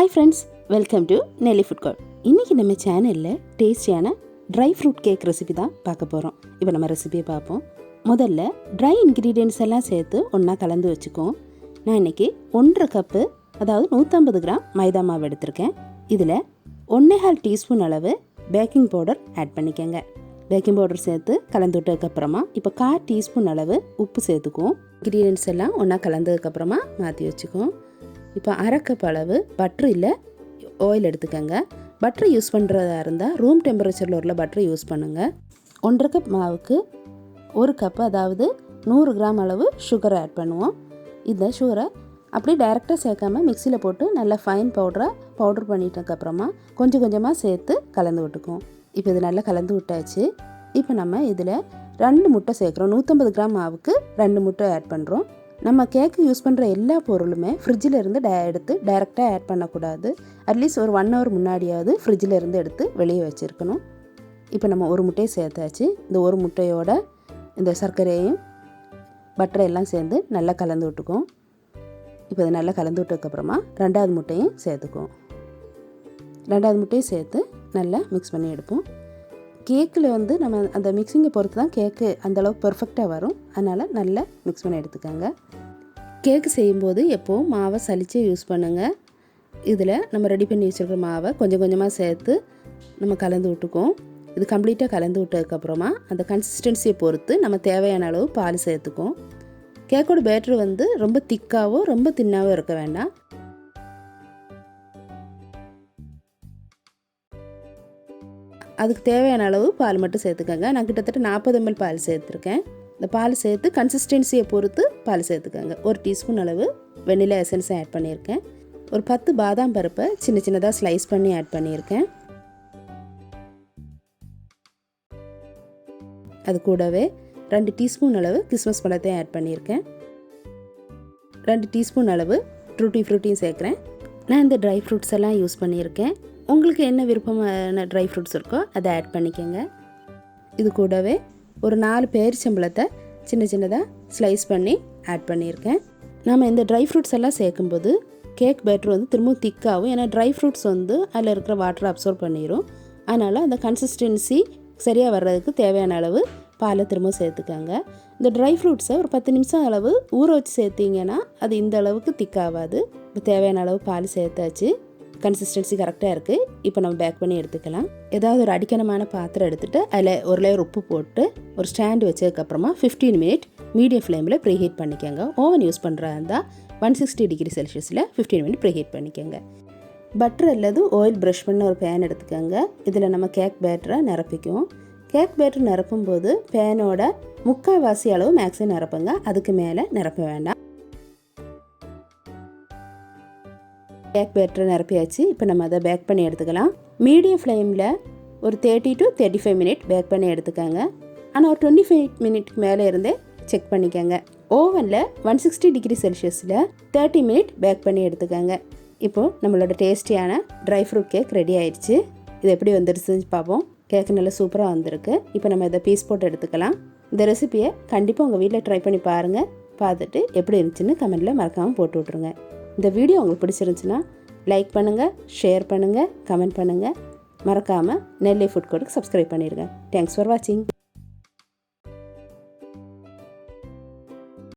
Hi friends, welcome to Nellai Food Court. இன்னைக்கு நம்ம சேனல்ல டேஸ்டியான ட்ரை ஃப்ரூட் கேக் ரெசிபி தான் பார்க்க போறோம். இப்போ நம்ம ரெசிபியை பார்ப்போம். முதல்ல ட்ரை இன்கிரீடியன்ட்ஸ் எல்லாம் சேர்த்து ஒண்ணா கலந்து வச்சுக்குவோம். நான் இன்னைக்கு 1.5 கப் அதாவது 150 கிராம் மைதா மாவு எடுத்திருக்கேன். இதில் 1.5 டீஸ்பூன் அளவு பேக்கிங் பவுடர் ஆட் பண்ணிக்கோங்க. பேக்கிங் பவுடர் சேர்த்து கலந்து விட்டதுக்கப்புறமா இப்போ 1/4 டீஸ்பூன் அளவு உப்பு சேர்த்துக்குவோம். இன்க்ரீடியன்ட்ஸ் எல்லாம் ஒன்றா கலந்ததுக்கப்புறமா மாற்றி வச்சுக்குவோம். இப்போ 1/2 கப் அளவு பட்ரு இல்லை ஆயில் எடுத்துக்கோங்க. பட்ரு யூஸ் பண்ணுறதா இருந்தால் ரூம் டெம்பரேச்சரில் உள்ள பட்ரு யூஸ் பண்ணுங்கள். 1.5 கப் மாவுக்கு 1 கப் அதாவது 100 கிராம் அளவு சுகரை ஆட் பண்ணுவோம். இந்த சுகரை அப்படியே டைரெக்டாக சேர்க்காம மிக்சியில் போட்டு நல்லா ஃபைன் பவுடர் பண்ணிட்டதுக்கப்புறமா கொஞ்சம் கொஞ்சமாக சேர்த்து கலந்து விட்டுக்குவோம். இப்போ இது நல்லா கலந்து விட்டாச்சு. இப்போ நம்ம இதில் 2 முட்டை சேர்க்குறோம். 150 கிராம் மாவுக்கு 2 முட்டை ஆட் பண்ணுறோம். நம்ம கேக்கு யூஸ் பண்ணுற எல்லா பொருளுமே ஃப்ரிட்ஜில் இருந்து எடுத்து டைரெக்டாக ஆட் பண்ணக்கூடாது. அட்லீஸ்ட் ஒரு 1 ஹவர் முன்னாடியாவது ஃப்ரிட்ஜில் இருந்து எடுத்து வெளியே வச்சுருக்கணும். இப்போ நம்ம ஒரு முட்டையை சேர்த்தாச்சு. இந்த ஒரு முட்டையோட இந்த சர்க்கரையும் பட்டரையெல்லாம் சேர்ந்து நல்லா கலந்து விட்டுக்குவோம். இப்போ இது நல்லா கலந்து விட்டதுக்கப்புறமா 2வது முட்டையும் சேர்த்துக்குவோம். 2வது முட்டையும் சேர்த்து நல்லா மிக்ஸ் பண்ணி எடுப்போம். கேக்கில் நம்ம அந்த மிக்சிங்கை பொறுத்து தான் கேக்கு அந்தளவுக்கு பர்ஃபெக்டாக வரும். அதனால் நல்லா மிக்ஸ் பண்ணி எடுத்துக்கோங்க. கேக்கு செய்யும்போது எப்போவும் மாவை சலிச்சே யூஸ் பண்ணுங்கள். இதில் நம்ம ரெடி பண்ணி வச்சுருக்கிற மாவை கொஞ்சம் கொஞ்சமாக சேர்த்து நம்ம கலந்து விட்டுக்குவோம். இது கம்ப்ளீட்டாக கலந்து விட்டதுக்கப்புறமா அந்த கன்சிஸ்டன்சியை பொறுத்து நம்ம தேவையான அளவு பால் சேர்த்துக்குவோம். கேக்கோட பேட்டர் ரொம்ப திக்காவோ ரொம்ப தின்னாவோ இருக்க வேண்டாம். அதுக்கு தேவையான அளவு பால் மட்டும் சேர்த்துக்கோங்க. நான் கிட்டத்தட்ட 40 ml பால் சேர்த்துருக்கேன். இந்த பால் சேர்த்து கன்சிஸ்டன்சியை பொறுத்து பால் சேர்த்துக்கோங்க. 1 டீஸ்பூன் அளவு வெண்ணிலா எசன்ஸை ஆட் பண்ணியிருக்கேன். ஒரு 10 பாதாம் பருப்பை சின்ன சின்னதாக ஸ்லைஸ் பண்ணி ஆட் பண்ணியிருக்கேன். அது கூடவே 2 டீஸ்பூன் அளவு கிஸ்மஸ் பழத்தையும் ஆட் பண்ணியிருக்கேன். 2 டீஸ்பூன் அளவு ஃப்ரூட்டியும் சேர்க்குறேன். நான் இந்த ட்ரை ஃப்ரூட்ஸ் எல்லாம் யூஸ் பண்ணியிருக்கேன். உங்களுக்கு என்ன விருப்பமான ட்ரை ஃப்ரூட்ஸ் இருக்கோ அதை ஆட் பண்ணிக்கோங்க. இது கூடவே ஒரு 4 பேரிச்சம்பழத்தை சின்ன சின்னதாக ஸ்லைஸ் பண்ணி ஆட் பண்ணியிருக்கேன். நம்ம இந்த ட்ரை ஃப்ரூட்ஸ் எல்லாம் சேர்க்கும்போது கேக் பேட்டர் திரும்ப திக்காகும். ஏன்னா ட்ரை ஃப்ரூட்ஸ் அதில் இருக்கிற வாட்டரை அப்சர்வ் பண்ணிடும். அதனால் அந்த கன்சிஸ்டன்சி சரியாக வர்றதுக்கு தேவையான அளவு பாலை திரும்ப சேர்த்துக்கோங்க. இந்த ட்ரை ஃப்ரூட்ஸை ஒரு 10 நிமிஷம் அளவு ஊற வச்சு சேர்த்திங்கன்னா அது இந்த அளவுக்கு திக்காகாது. இப்போ தேவையான அளவு பால் சேர்த்தாச்சு. கன்சிஸ்டன்சி கரெக்டாக இருக்குது. இப்போ நம்ம பேக் பண்ணி எடுத்துக்கலாம். ஏதாவது ஒரு அடிக்கணமான பாத்திரம் எடுத்துகிட்டு அதில் ஒரு லேயர் உப்பு போட்டு ஒரு ஸ்டாண்டு வச்சதுக்கப்புறமா 15 மினிட் மீடியம் ஃப்ளேமில் ப்ரீஹீட் பண்ணிக்கோங்க. ஓவன் யூஸ் பண்ணுறதா இருந்தால் 160 டிகிரி செல்சியஸில் 15 மினிட் ப்ரீஹீட் பண்ணிக்கோங்க. பட்டர் அல்லது ஆயில் ப்ரஷ் பண்ண ஒரு பேன் எடுத்துக்கோங்க. இதில் நம்ம கேக் பேட்டரை நிரப்பிக்குவோம். கேக் பேட்டர் நிரப்பும்போது பேனோட 3/4 அளவு மேக்ஸிமம் நிரப்புங்க. அதுக்கு மேலே நிரப்ப வேண்டாம். கேக் பேட்டரை நிரப்பியாச்சு. இப்போ நம்ம அதை பேக் பண்ணி எடுத்துக்கலாம். மீடியம் ஃப்ளேமில் ஒரு 30 to 35 மினிட் பேக் பண்ணி எடுத்துக்கோங்க. ஆனால் ஒரு 25 மினிட்க்கு மேலே இருந்தே செக் பண்ணிக்கோங்க. ஓவனில் 160 டிகிரி செல்சியஸில் 30 மினிட் பேக் பண்ணி எடுத்துக்கோங்க. இப்போது நம்மளோட டேஸ்டியான ட்ரை ஃப்ரூட் கேக் ரெடி ஆயிடுச்சு. இது எப்படி வந்துருச்சுன்னு பார்ப்போம். கேக்கு நல்லா சூப்பராக வந்திருக்கு. இப்போ நம்ம இதை பீஸ் போட்டு எடுத்துக்கலாம். இந்த ரெசிபியை கண்டிப்பாக உங்கள் வீட்டில் ட்ரை பண்ணி பாருங்கள். பார்த்துட்டு எப்படி இருந்துச்சுன்னு கமெண்ட்டில் மறக்காமல் போட்டு விட்ருங்க. இந்த வீடியோ உங்களுக்கு பிடிச்சிருந்துச்சுன்னா லைக் பண்ணுங்கள், ஷேர் பண்ணுங்கள், கமெண்ட் பண்ணுங்கள். மறக்காமல் நெல்லை ஃபுட் கோர்ட்டுக்கு சப்ஸ்கிரைப் பண்ணிடுங்க. தேங்க்ஸ் ஃபார் வாட்சிங்.